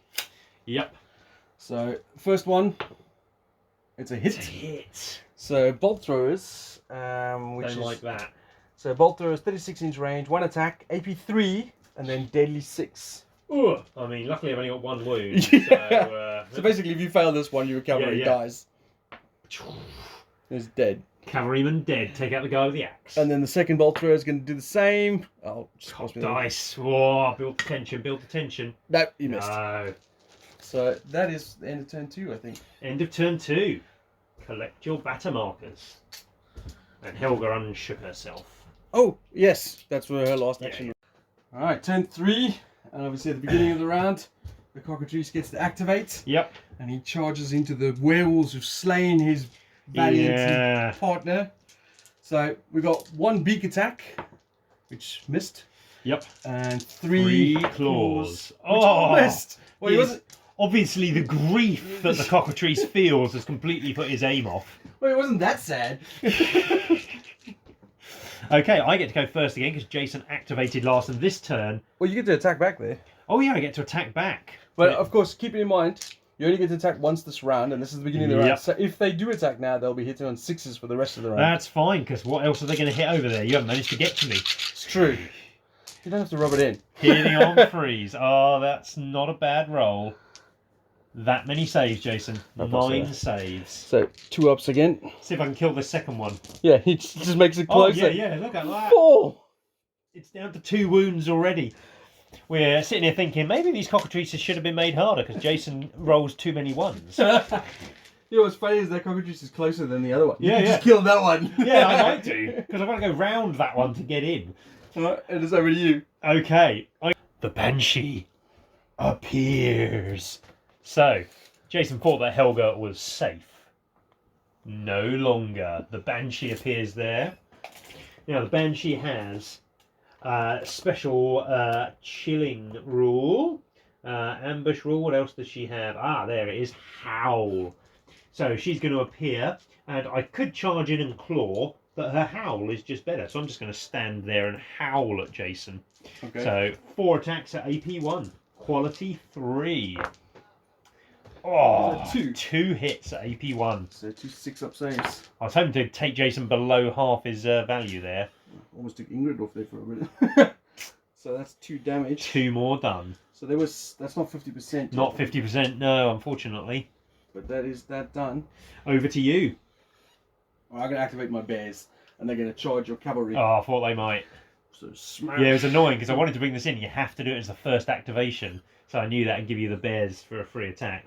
Yep. So first one, it's a hit. It's a hit. So bolt throwers, which Don't is like that. so bolt throwers, 36-inch range, 1 attack, AP 3, and then deadly 6. Ooh. I mean, luckily I've only got 1 wound. Yeah. So basically, if you fail this one, your cavalry Yeah. dies. It's dead. Cavalryman dead. Take out the guy with the axe. And then the second bolt thrower is going to do the same. Oh, just cost me that. Dice. Whoa, build the tension, build the tension. No, you missed. No. So that is the end of turn 2, I think. End of turn 2. Collect your batter markers. And Helga unshook herself. Oh, yes, that's for her last Yeah, action. All right, turn 3, and obviously at the beginning of the round, the cockatrice gets to activate. Yep. And he charges into the werewolves who've slain his valiant partner. So we got 1 beak attack, which missed. Yep. And 3 claws. which missed. Well, he Yes. wasn't. Obviously, the grief that the cockatrice feels has completely put his aim off. Well, it wasn't that sad. Okay, I get to go first again because Jason activated last, and this turn. Well, you get to attack back there. Oh yeah, I get to attack back. But of course, keep in mind, you only get to attack once this round, and this is the beginning of the round. So if they do attack now, they'll be hitting on 6s for the rest of the round. That's fine, because what else are they going to hit over there? You haven't managed to get to me. It's true. You don't have to rub it in. Hitting on freeze. Oh, that's not a bad roll. That many saves, Jason. 9 saves. So 2 ups again. See if I can kill the second one. Yeah, he just makes it closer. Oh, yeah, look at that. 4. It's down to 2 wounds already. We're sitting here thinking maybe these cockatrices should have been made harder because Jason rolls too many 1s. You know what's funny is that cockatrice is closer than the other one. Yeah, You just kill that one. Yeah, I might do because I've got to go round that one to get in. Alright, and it's over to you. Okay. The Banshee appears. So, Jason thought that Helga was safe. No longer. The Banshee appears there. Now, the Banshee has special chilling rule, ambush rule. What else does she have? Ah, there it is. Howl. So she's going to appear, and I could charge in and claw, but her howl is just better. So I'm just going to stand there and howl at Jason. Okay. So 4 attacks at AP 1. Quality 3. Oh, Two. 2 hits at AP 1. So 2 6-up saves. I was hoping to take Jason below half his value there. Almost took Ingrid off there for a minute. So that's 2 damage. 2 more done. So that's not 50%. Not 50%, no, unfortunately. But that is that done. Over to you. I'm going to activate my bears, and they're going to charge your cavalry. Oh, I thought they might. So smash. Yeah, it was annoying because I wanted to bring this in. You have to do it as the first activation. So I knew that would give you the bears for a free attack.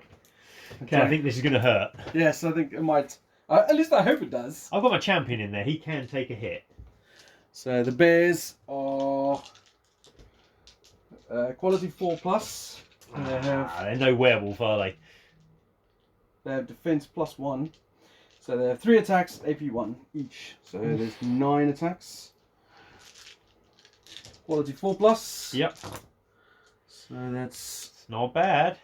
Okay, I think this is going to hurt. Yes, I think it might. At least I hope it does. I've got my champion in there. He can take a hit. So the bears are quality 4+. And they're no werewolf, are they? They have defense +1. So they have 3 attacks, AP 1 each. So there's 9 attacks. Quality 4+. Yep. So that's It's not bad.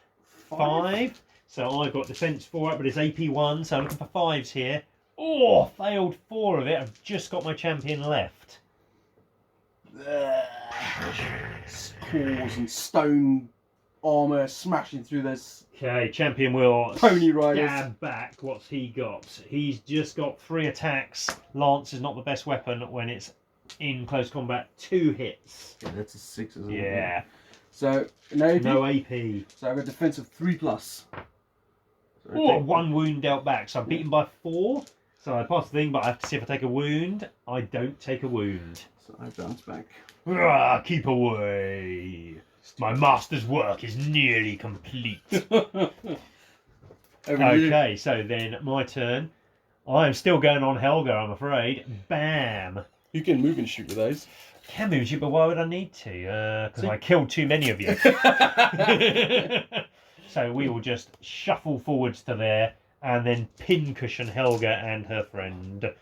5. So I've got defense 4 up, but it's AP 1. So I'm looking for 5s here. Oh, failed 4 of it. I've just got my champion left. claws and stone armor smashing through this. Okay, champion will Pony riders. stab back. What's he got? He's just got 3 attacks. Lance is not the best weapon when it's in close combat. 2 hits. Yeah, that's a 6, isn't it? Yeah. So no AP. No AP. So I've got defense of 3+. So Oh, 1 wound dealt back. So I'm beaten by 4. So I pass the thing, but I have to see if I take a wound. I don't take a wound. So I bounce back. Keep away. My master's work is nearly complete. Okay, so then my turn. I am still going on Helga, I'm afraid. Bam. You can move and shoot with those. Can move you, but why would I need to? Because I killed too many of you. So we will just shuffle forwards to there and then pincushion Helga and her friend.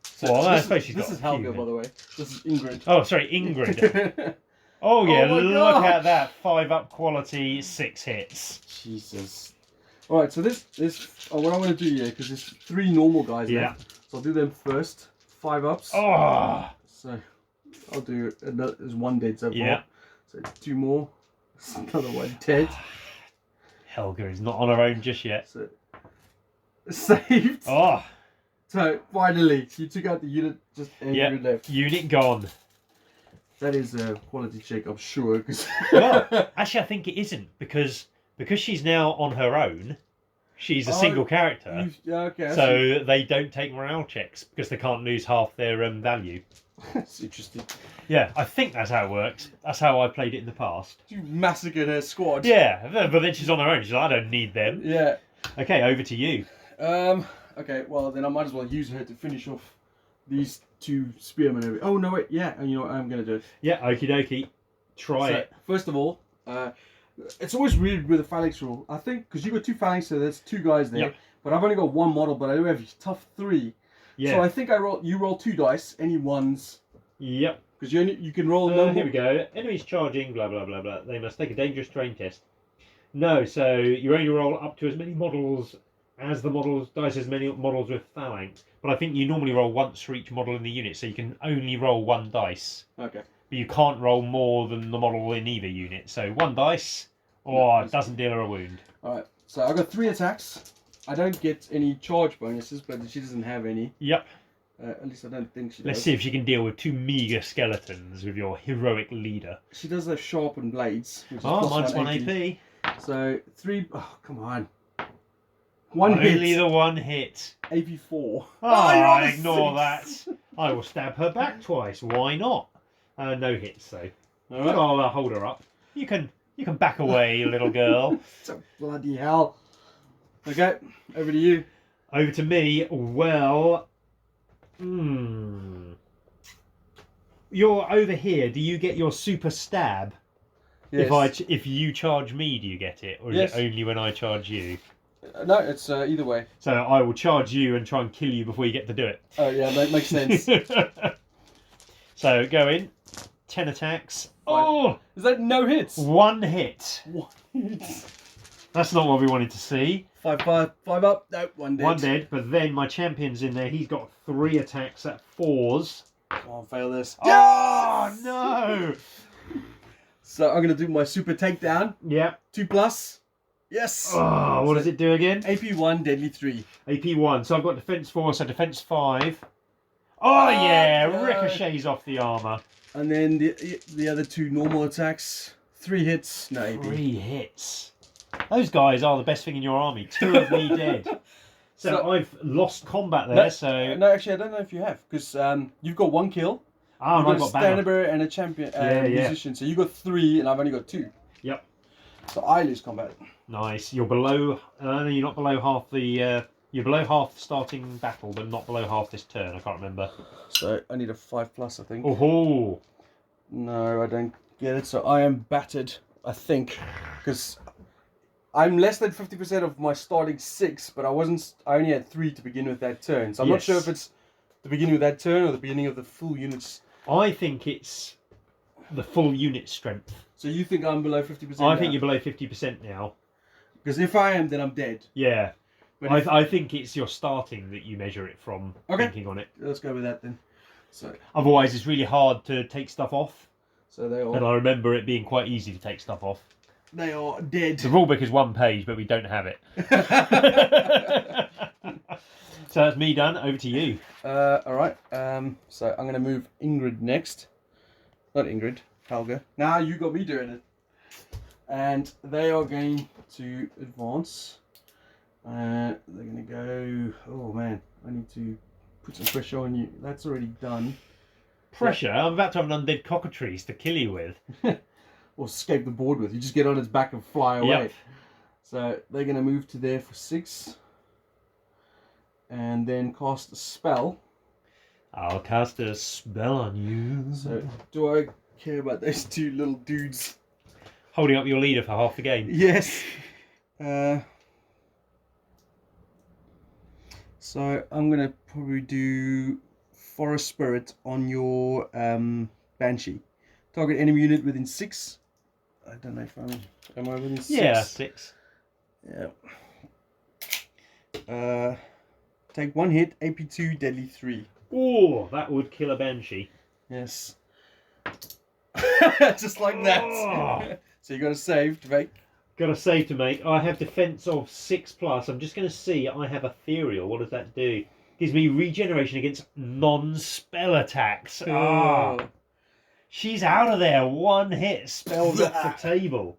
So Well, I this, suppose she's this got is a Helga, few by the way. This is Ingrid. Oh, sorry, Ingrid. Oh yeah, Oh my look gosh. at that. 5 up quality, 6 hits. Jesus. Alright, so this what I'm going to do here, because there's 3 normal guys left. So I'll do them first. 5 ups. Oh. So I'll do another, there's 1 dead so far. Yeah. So 2 more. Another 1 dead. Helga is not on her own just yet. So saved. Oh. So finally, you took out the unit just Ingrid left. Unit gone. That is a quality check, I'm sure. Cause Well, actually, I think it isn't because she's now on her own. She's a single character, okay. so they don't take morale checks because they can't lose half their value. That's interesting. Yeah, I think that's how it works. That's how I played it in the past. You massacred her squad. Yeah, but then she's on her own. She's like, I don't need them. Yeah. Okay, over to you. Okay, well then I might as well use her to finish off these 2 spearmen over. Oh no, wait, yeah, and you know what, I'm gonna do it. Yeah, okie dokie. Try it. First of all, it's always weird with the phalanx rule. I think because you got 2 phalanx, so there's 2 guys there. Yep. But I've only got 1 model, but I do have tough 3. Yeah. So I think you roll 2 dice, any ones. Yep. Because you can roll Here we go. Enemies charging, blah, blah, blah, blah. They must take a dangerous terrain test. No, so you only roll up to as many models as the models, dice as many models with phalanx. But I think you normally roll once for each model in the unit, so you can only roll 1 dice. Okay. But you can't roll more than the model in either unit. So 1 dice, or it doesn't deal her a wound. Alright, so I've got 3 attacks. I don't get any charge bonuses, but she doesn't have any. Yep. At least I don't think she does. Let's see if she can deal with 2 meager skeletons with your heroic leader. She does have sharpened blades. Which is Minus plus 1 AP. So 3. Oh, come on. 1 hit. Only the 1 hit. AP 4. Oh, ignore that. I will stab her back twice. Why not? No hits though. All right. I'll hold her up. You can back away, little girl. So bloody hell. Okay, over to you. Over to me. Well, you're over here. Do you get your super stab? Yes. If you charge me, do you get it, or is it only when I charge you? No, it's either way. So I will charge you and try and kill you before you get to do it. Oh yeah, that makes sense. So go in. 10 attacks. 5. Oh! Is that no hits? 1 hit. 1 hit. That's not what we wanted to see. 5 up. No, 1 dead. 1 dead, but then my champion's in there. He's got 3 attacks at 4s. Come on, fail this. Oh, no! So I'm gonna do my super takedown. Yeah. 2+. Yes. Oh, what does it do again? AP1, deadly 3. AP1. So I've got defense 4, so defense 5. Oh yeah, no. ricochets off the armor. And then the other 2 normal attacks. 3 hits. No AP. 3 hits. Those guys are the best thing in your army. 2 of me dead. So I've lost combat there. No, actually, I don't know if you have, because you've got 1 kill. Ah, you've I've got a got standard bearer and a champion musician. So you got 3, and I've only got 2. Yep. So I lose combat. Nice. You're below. You're not below half the. You're below half the starting battle, but not below half this turn. I can't remember. So I need a 5+, I think. Oh. No, I don't get it. So I am battered, I think, because I'm less than 50% of my starting 6, but I only had 3 to begin with that turn. So I'm not sure if it's the beginning of that turn or the beginning of the full units. I think it's the full unit strength. So you think I'm below 50%? I think you're below 50% now. Because if I am, then I'm dead. Yeah. But I think it's your starting that you measure it from. Okay. Thinking on it. Let's go with that then. So Otherwise, it's really hard to take stuff off. So they And are. I remember it being quite easy to take stuff off. They are dead. The rulebook is 1 page, but we don't have it. So that's me done. Over to you. All right. So I'm gonna move Ingrid next. Not Ingrid. Helga. Now you got me doing it. And they are going to advance. They're gonna go. Oh man, I need to put some pressure on you. That's already done. Pressure? I'm about to have an undead cockatrice to kill you with. Or escape the board with. You just get on its back and fly away. Yep. So they're gonna move to there for 6. And then cast a spell. I'll cast a spell on you. So do I care about those 2 little dudes? Holding up your leader for half the game. Yes. So I'm gonna probably do Forest Spirit on your Banshee. Target enemy unit within 6. I don't know if am I within 6? Yeah, 6. Yeah. Take 1 hit, AP2, deadly 3. Oh, that would kill a banshee. Yes. Just like that. Oh. So you got to save to make. Got a save to make. I have defense of 6+. I'm just going to see. I have ethereal. What does that do? Gives me regeneration against non-spell attacks. Ah. She's out of there. 1 hit. Spells off the table.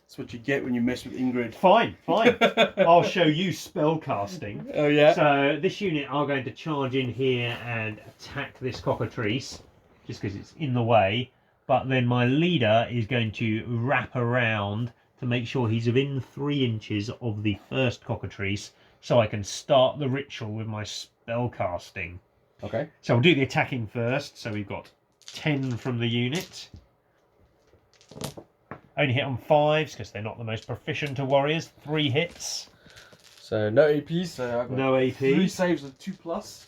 That's what you get when you mess with Ingrid. Fine, fine. I'll show you spell casting. Oh yeah. So this unit are going to charge in here and attack this cockatrice, just because it's in the way. But then my leader is going to wrap around to make sure he's within 3 inches of the first cockatrice, so I can start the ritual with my spell casting. Okay. So we'll do the attacking first. So we've got 10 from the unit. Only hit on 5s because they're not the most proficient of warriors. 3 hits. So no AP. So I've got No AP. 3 saves of 2+.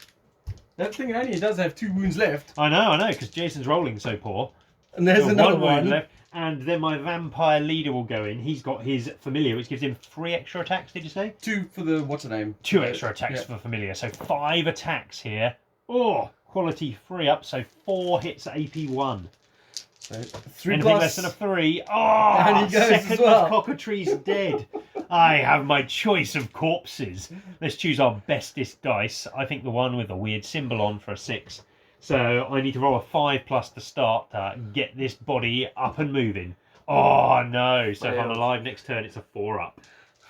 That thing only does have 2 wounds left. I know, because Jason's rolling so poor. And there's another one one left. And then my vampire leader will go in. He's got his familiar, which gives him 3 extra attacks, did you say? 2 for the, what's her name? 2 extra attacks for familiar. So 5 attacks here. Oh, quality 3 up. So 4 hits at AP1. So 3+. Anything less than a 3. Oh, Down he goes second as well. cockatrice dead. I have my choice of corpses. Let's choose our bestest dice. I think the one with the weird symbol on for a 6. So I need to roll a 5+ to start to get this body up and moving. Oh no! So if I'm alive next turn, it's a 4 up.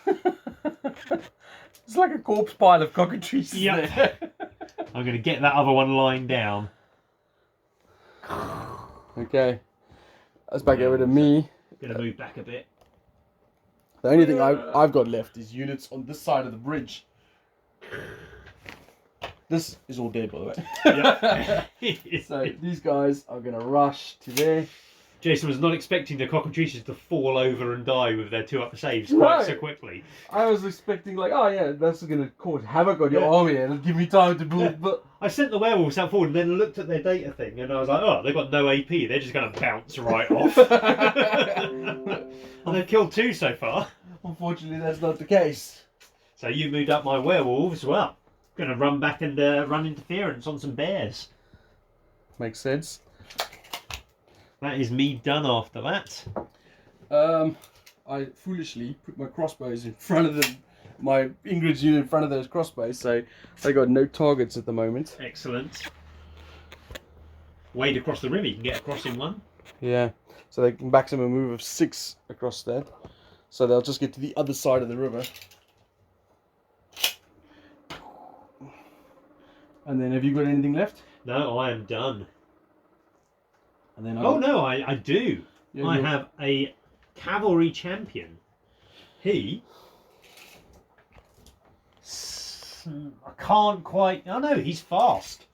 It's like a corpse pile of cockatrices. Yep. There. I'm going to get that other one lying down. Okay. That's back over to me. Going to move back a bit. The only thing I've got left is units on this side of the bridge. This is all dead, by the way. Yep. So these guys are going to rush to there. Jason was not expecting the cockatrices to fall over and die with their 2 up saves quite so quickly. I was expecting like, oh yeah, that's going to cause havoc on your army and it'll give me time to build. But I sent the werewolves out forward and then looked at their data thing and I was like, oh, they've got no AP. They're just going to bounce right off. And they've killed 2 so far. Unfortunately, that's not the case. So you moved up my werewolves. Well, going to run back and run interference on some bears. Makes sense. That is me done after that. I foolishly put my crossbows in front of my Ingrid's unit in front of those crossbows, so they got no targets at the moment. Excellent. Wade across the river, you can get across in one. Yeah, so they can maximum a move of 6 across that. So they'll just get to the other side of the river. And then have you got anything left? No, I am done. And then no, I do. Yeah, I have a cavalry champion. I can't quite... Oh no, he's fast.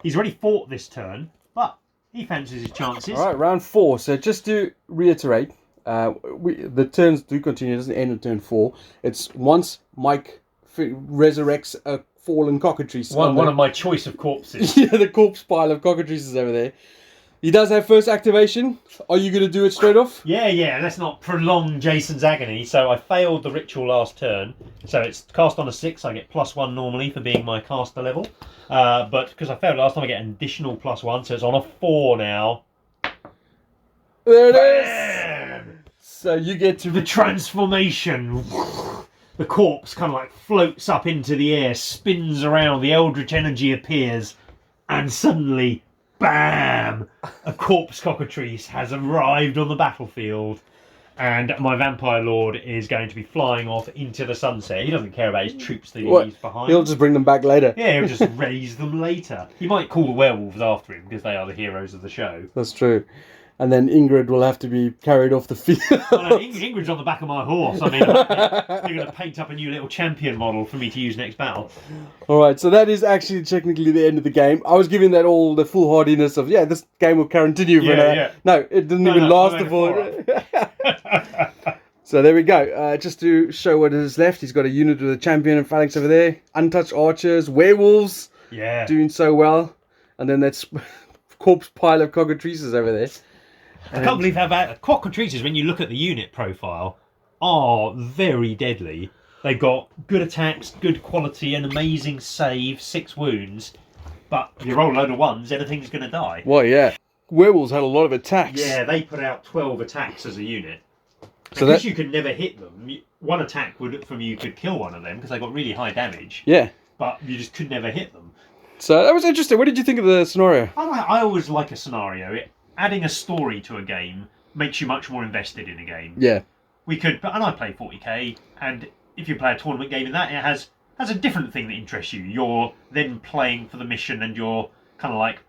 He's already fought this turn, but he fancies his chances. Alright, round 4. So just to reiterate, the turns do continue. It doesn't end on turn 4. It's once Mike resurrects a fallen cockatrice. One of my choice of corpses. Yeah, the corpse pile of cockatrices over there. He does have first activation. Are you going to do it straight off? Yeah. Let's not prolong Jason's agony. So I failed the ritual last turn. So it's cast on a 6. I get +1 normally for being my caster level. But because I failed last time, I get an additional +1. So it's on a 4 now. There it is. So you get to... The transformation. The corpse kind of like floats up into the air, spins around, the eldritch energy appears, and suddenly, bam! A corpse cockatrice has arrived on the battlefield, and my vampire lord is going to be flying off into the sunset. He doesn't care about his troops that he leaves behind. He'll just bring them back later. Yeah, he'll just raise them later. He might call the werewolves after him, because they are the heroes of the show. That's true. And then Ingrid will have to be carried off the field. Oh, no, Ingrid's on the back of my horse. I mean, you're going to paint up a new little champion model for me to use next battle. Alright, so that is actually technically the end of the game. I was giving that all the foolhardiness of, yeah, this game will continue for now. Yeah. No, it didn't even last the full. So there we go. Just to show what is left, he's got a unit with a champion and phalanx over there. Untouched archers, werewolves. Yeah. Doing so well. And then that's corpse pile of cockatrices over there. I can't believe how bad cockatrices, when you look at the unit profile, are very deadly. They've got good attacks, good quality, an amazing save, 6 wounds. But if you roll a load of 1s, anything's going to die. Well, yeah. Werewolves had a lot of attacks. Yeah, they put out 12 attacks as a unit. So because you could never hit them, one attack from you could kill one of them because they got really high damage. Yeah. But you just could never hit them. So that was interesting. What did you think of the scenario? I always like a scenario. Adding a story to a game makes you much more invested in a game. Yeah. And I play 40k, and if you play a tournament game in that, it has a different thing that interests you. You're then playing for the mission, and you're kind of like,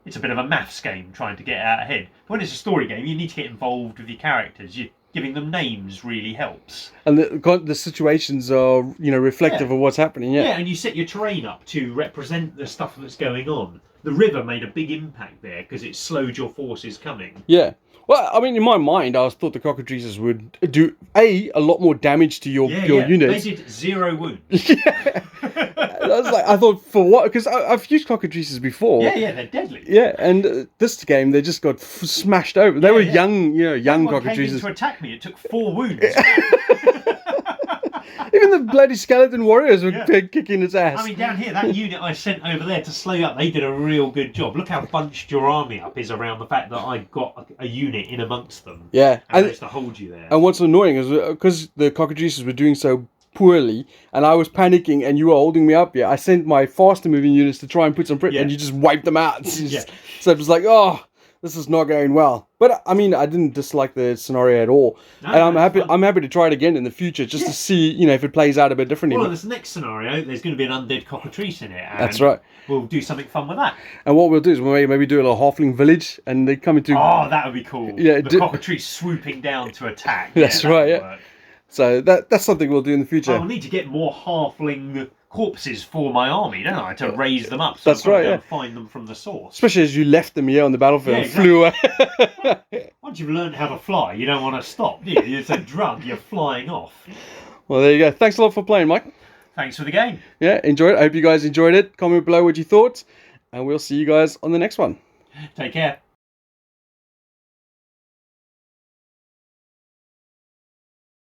it's a bit of a maths game trying to get out ahead. But when it's a story game, you need to get involved with your characters. Giving them names really helps. And the situations are, reflective of what's happening, yeah. Yeah, and you set your terrain up to represent the stuff that's going on. The river made a big impact there because it slowed your forces coming. Yeah. Well, I mean, in my mind, I thought the cockatrices would do, a lot more damage to your units. They did 0 wounds. Yeah. I thought, for what? Because I've used cockatrices before. Yeah, they're deadly. Yeah, and this game, they just got smashed over. They were young cockatrices. Came in to attack me, it took 4 wounds. Even the bloody skeleton warriors were kicking its ass. I mean, down here, that unit I sent over there to slow you up, they did a real good job. Look how bunched your army up is around the fact that I got a unit in amongst them. Yeah. And managed to hold you there. And what's annoying is because the cockatrices were doing so poorly, and I was panicking, and you were holding me up. Yeah, I sent my faster moving units to try and put some pressure, and you just wiped them out. So it was like, oh, this is not going well. But I mean, I didn't dislike the scenario at all, and I'm happy to try it again in the future just to see, if it plays out a bit differently. Well, in this next scenario, there's going to be an undead cockatrice in it. And that's right. We'll do something fun with that. And what we'll do is we'll maybe do a little halfling village, and they come into. Oh, that would be cool. Yeah, the cockatrice swooping down to attack. That's right. Yeah. Work. So that's something we'll do in the future. I'll need to get more halfling corpses for my army, don't I? To raise them up. So that's right. And find them from the source. Especially as you left them here on the battlefield and flew away. Once you've learned how to fly, you don't want to stop, do you? It's a drug. You're flying off. Well, there you go. Thanks a lot for playing, Mike. Thanks for the game. Yeah, enjoyed it. I hope you guys enjoyed it. Comment below what you thought, and we'll see you guys on the next one. Take care.